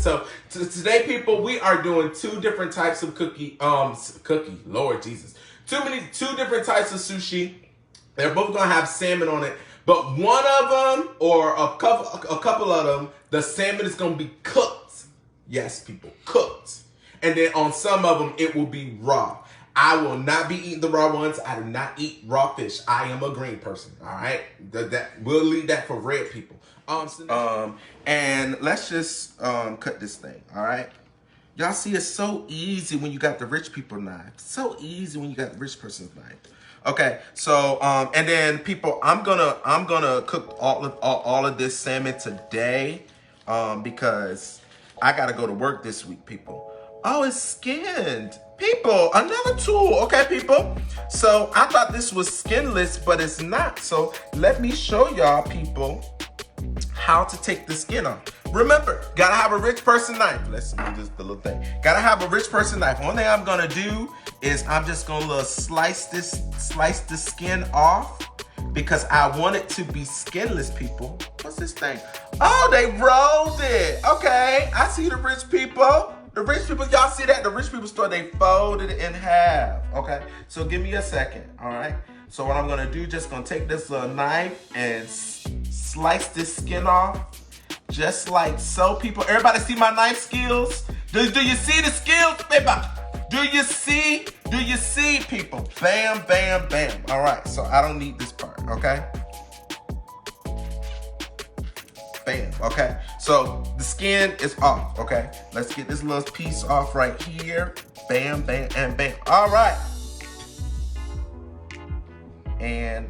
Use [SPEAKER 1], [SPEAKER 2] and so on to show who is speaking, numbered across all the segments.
[SPEAKER 1] So today, people, we are doing two different types of Lord Jesus. Two different types of sushi. They're both gonna have salmon on it, but one of them or a couple of them, the salmon is gonna be cooked. Yes, people, cooked. And then on some of them, it will be raw. I will not be eating the raw ones. I do not eat raw fish. I am a green person. All right, we'll leave that for red people. And let's just cut this thing. All right, y'all see, it's so easy when you got the rich people knife. So easy when you got the rich person's knife. Okay, so and then people, I'm gonna cook all of this salmon today, because I gotta go to work this week, people. Oh, it's skinned. People, another tool. Okay, people. So I thought this was skinless, but it's not. So let me show y'all, people, how to take the skin off. Remember, gotta have a rich person knife. Let's do this, the little thing. Gotta have a rich person knife. One thing I'm gonna do is I'm just gonna slice the skin off because I want it to be skinless, people. What's this thing? Oh, they rolled it. Okay, I see the rich people. The rich people, y'all see that? The rich people store, they folded it in half. Okay, so give me a second, all right? So what I'm gonna do, just gonna take this little knife and slice this skin off, just like so, people. Everybody see my knife skills? Do you see the skills, people? Do you see, people? Bam, bam, bam. All right, so I don't need this part, okay? Bam, okay? So the skin is off, okay? Let's get this little piece off right here. Bam, bam, and bam. All right. And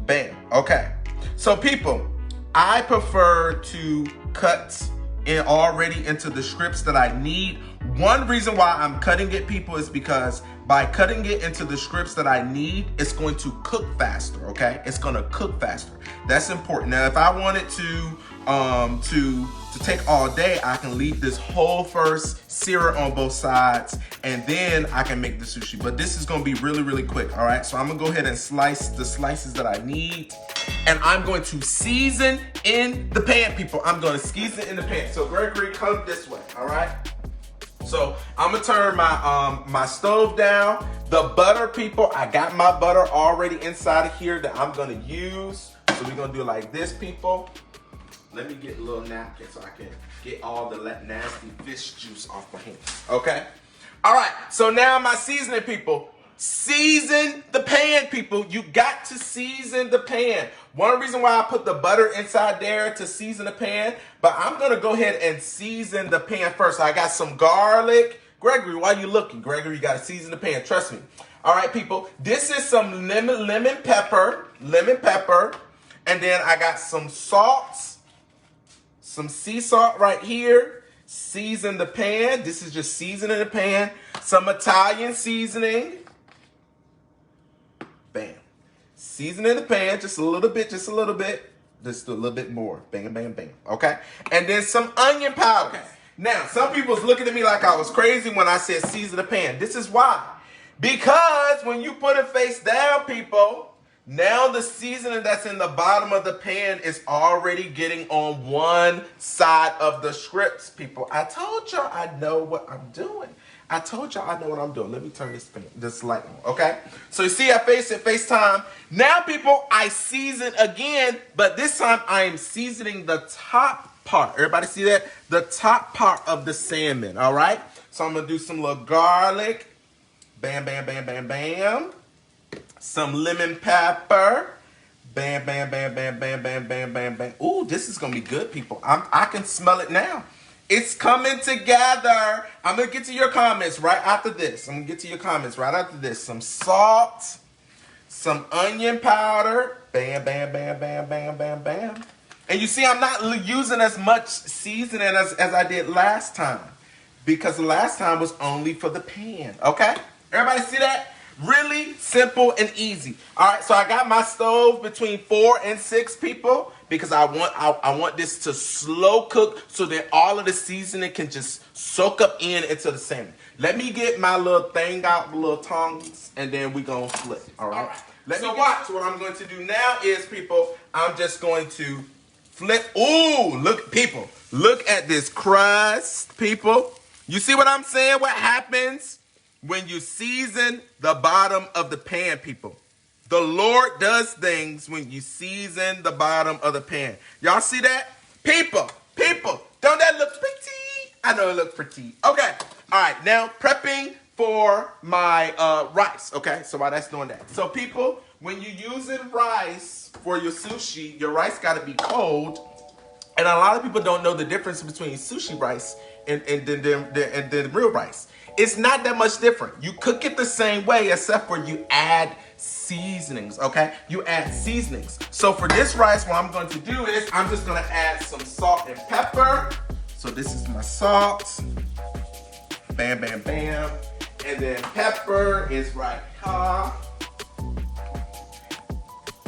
[SPEAKER 1] bam, okay. So people, I prefer to cut in already into the strips that I need. One reason why I'm cutting it, people, is because by cutting it into the strips that I need, it's going to cook faster, okay? It's gonna cook faster. That's important. Now, if I wanted to take all day, I can leave this whole first, sear it on both sides, and then I can make the sushi. But this is gonna be really, really quick, all right? So I'm gonna go ahead and slice the slices that I need, and I'm going to season in the pan, people. I'm gonna season in the pan. So Gregory, come this way, all right? So I'm gonna turn my stove down. The butter, people, I got my butter already inside of here that I'm gonna use. So we're gonna do it like this, people. Let me get a little napkin so I can get all the nasty fish juice off my hands, okay? All right, so now my seasoning, people. Season the pan, people. You got to season the pan. One reason why I put the butter inside there to season the pan, but I'm gonna go ahead and season the pan first. So I got some garlic. Gregory, why are you looking? Gregory, you gotta season the pan, trust me. All right, people, this is some lemon pepper, and then I got some salt, some sea salt right here. Season the pan. This is just seasoning the pan. Some Italian seasoning. Bam. Seasoning the pan just a little bit, just a little bit more. Bam, bam, bam. Okay? And then some onion powder. Okay. Now, some people's looking at me like I was crazy when I said season the pan. This is why. Because when you put it face down, people, now the seasoning that's in the bottom of the pan is already getting on one side of the strips, people. I told y'all I know what I'm doing. Let me turn this light on, okay? So you see I FaceTime. Now, people, I season again, but this time I am seasoning the top part. Everybody see that? The top part of the salmon, all right? So I'm gonna do some little garlic. Bam, bam, bam, bam, bam. Some lemon pepper. Bam, bam, bam, bam, bam, bam, bam, bam, bam. Ooh, this is gonna be good, people. I can smell it now. It's coming together. I'm gonna get to your comments right after this. Some salt, some onion powder. Bam, bam, bam, bam, bam, bam, bam. And you see, I'm not using as much seasoning as I did last time, because last time was only for the pan, okay? Everybody see that? Really simple and easy. All right, so I got my stove between 4 and 6, people, because I want this to slow cook so that all of the seasoning can just soak up into the salmon. Let me get my little thing out, the little tongs, and then we gonna flip. All right. Let me watch. What I'm going to do now is, people, I'm just going to Flip. Ooh, look, people. Look at this crust, people. You see what I'm saying? What happens when you season the bottom of the pan, people? The Lord does things when you season the bottom of the pan. Y'all see that? People, don't that look pretty? I know it looks pretty. Okay, all right, now prepping for my rice, okay? So while that's doing that. So people, when you're using rice for your sushi, your rice got to be cold. And a lot of people don't know the difference between sushi rice and the real rice. It's not that much different. You cook it the same way except for you add seasonings, okay? You add seasonings. So for this rice, what I'm going to do is I'm just going to add some salt and pepper. So this is my salt. Bam, bam, bam. And then pepper is right here.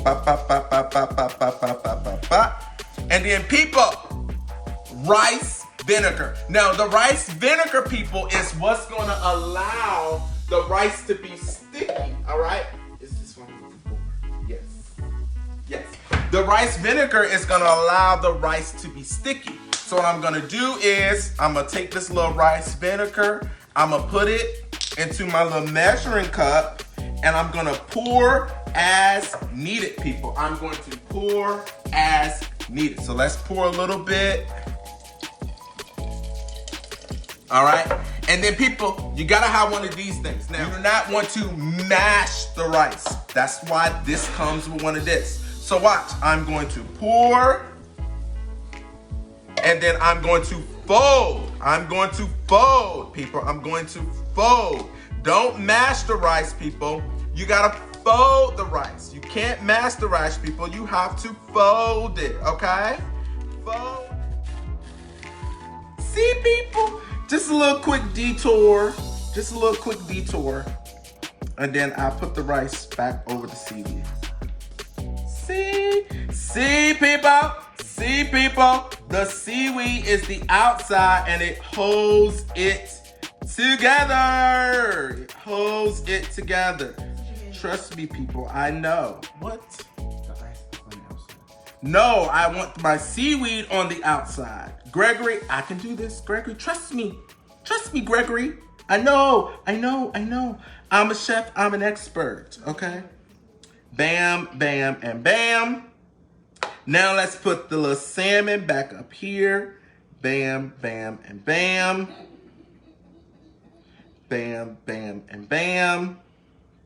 [SPEAKER 1] Ba, ba, ba, ba, ba, ba, ba, ba, ba, ba. And then people, rice vinegar. Now the rice vinegar, people, is what's going to allow the rice to be sticky, all right? Is this one before? Yes. Yes. The rice vinegar is going to allow the rice to be sticky. So what I'm going to do is I'm going to take this little rice vinegar, I'm going to put it into my little measuring cup, and I'm going to pour as needed, people. I'm going to pour as needed. So let's pour a little bit. All right. And then people, you gotta have one of these things. Now, you do not want to mash the rice. That's why this comes with one of this. So watch, I'm going to pour, and then I'm going to fold. I'm going to fold, people. I'm going to fold. Don't mash the rice, people. You gotta fold the rice. You can't mash the rice, people. You have to fold it, okay? Fold. See, people? Just a little quick detour. Just a little quick detour. And then I'll put the rice back over the seaweed. See? See, people? See, people? The seaweed is the outside and it holds it together. It holds it together. Trust me, people, I know. What? No, I want my seaweed on the outside. Gregory, I can do this. Gregory, trust me. Trust me, Gregory. I know. I'm a chef, I'm an expert, okay? Bam, bam, and bam. Now let's put the little salmon back up here. Bam, bam, and bam. Bam, bam, and bam.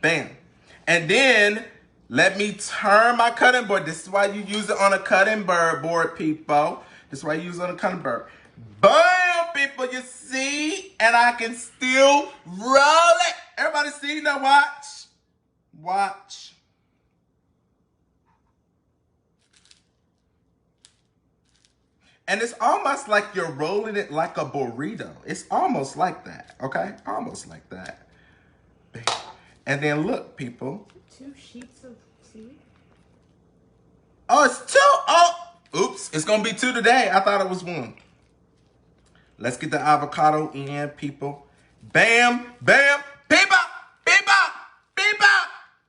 [SPEAKER 1] Bam. And then, let me turn my cutting board. This is why you use it on a cutting board, people. This is why you use it on a cutting board. Bam, people, you see? And I can still roll it. Everybody see? Now watch. Watch. And it's almost like you're rolling it like a burrito. It's almost like that, okay? Almost like that. Bam. And then look, people.
[SPEAKER 2] 2 sheets of seaweed?
[SPEAKER 1] Oh, it's 2? Oh, oops. It's going to be 2 today. I thought it was 1. Let's get the avocado in, people. Bam, bam, people.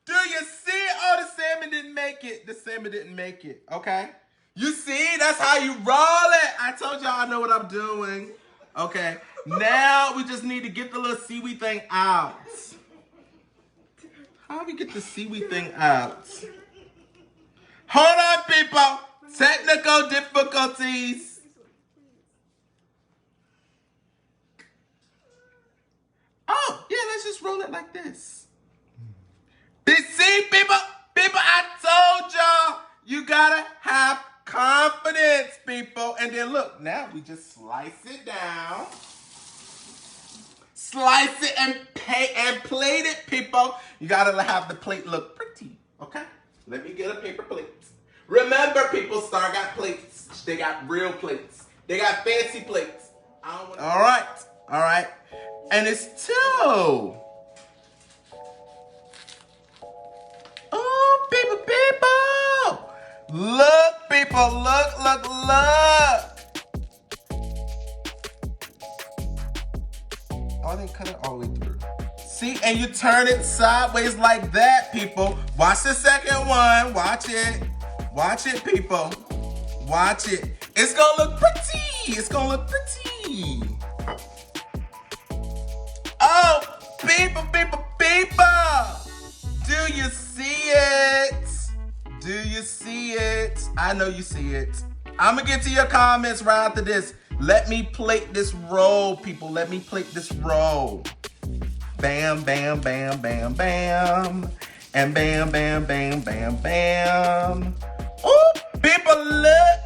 [SPEAKER 1] Do you see it? Oh, the salmon didn't make it. The salmon didn't make it, okay? You see? That's how you roll it. I told y'all I know what I'm doing. Okay. Now we just need to get the little seaweed thing out. How do we get the seaweed thing out? Hold on, people. Technical difficulties. Oh, yeah, let's just roll it like this. See, people, I told y'all, you gotta have confidence, people. And then look, now we just slice it down. Slice it and plate it, people. You gotta have the plate look pretty, okay? Let me get a paper plate. Remember, people, Star got plates. They got real plates. They got fancy plates. All right. And it's 2. Oh, people. Look, people, look. Oh, they cut it all the way through. See, and you turn it sideways like that, people. Watch the second one. Watch it, people. Watch it. It's gonna look pretty. It's gonna look pretty. Oh, people. Do you see it? Do you see it? I know you see it. I'm gonna get to your comments right after this. Let me plate this roll, people. Let me plate this roll. Bam, bam, bam, bam, bam. And bam, bam, bam, bam, bam. Ooh, people, look.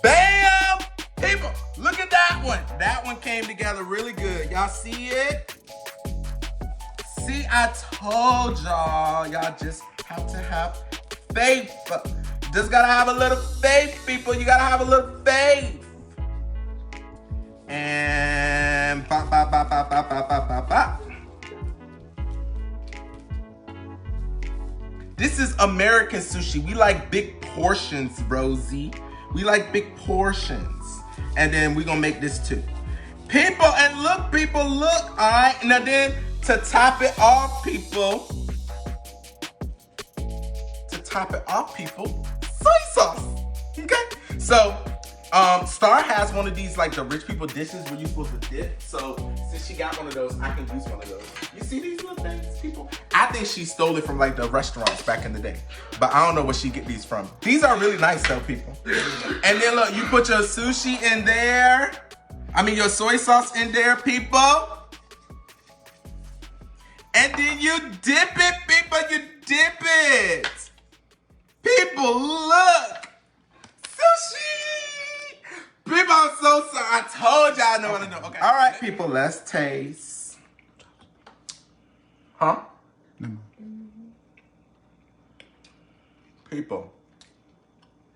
[SPEAKER 1] Bam. People, look at that one. That one came together really good. Y'all see it? See, I told y'all. Y'all just have to have faith. Just gotta have a little faith, people. You gotta have a little faith. And bop, bop, bop, bop, bop, bop, bop, bop, bop. This is American sushi. We like big portions, Rosie. We like big portions. And then we're gonna make this too. People, and look, people, look. All right, now then to top it off, people. Soy sauce. Okay? So, Star has one of these, like the rich people dishes where you're supposed to dip. So, since she got one of those, I can use one of those. You see these little things, people? I think she stole it from like the restaurants back in the day. But I don't know where she get these from. These are really nice though, people. And then look, you put your sushi in there. Your soy sauce in there, people. And then you dip it, people. You dip it. People, look. Sushi. People, I'm so sorry. I told y'all I know what to do. Okay. All right, people, let's taste. Huh? People,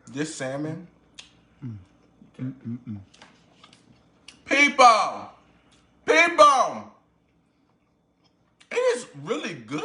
[SPEAKER 1] this salmon. People. It is really good.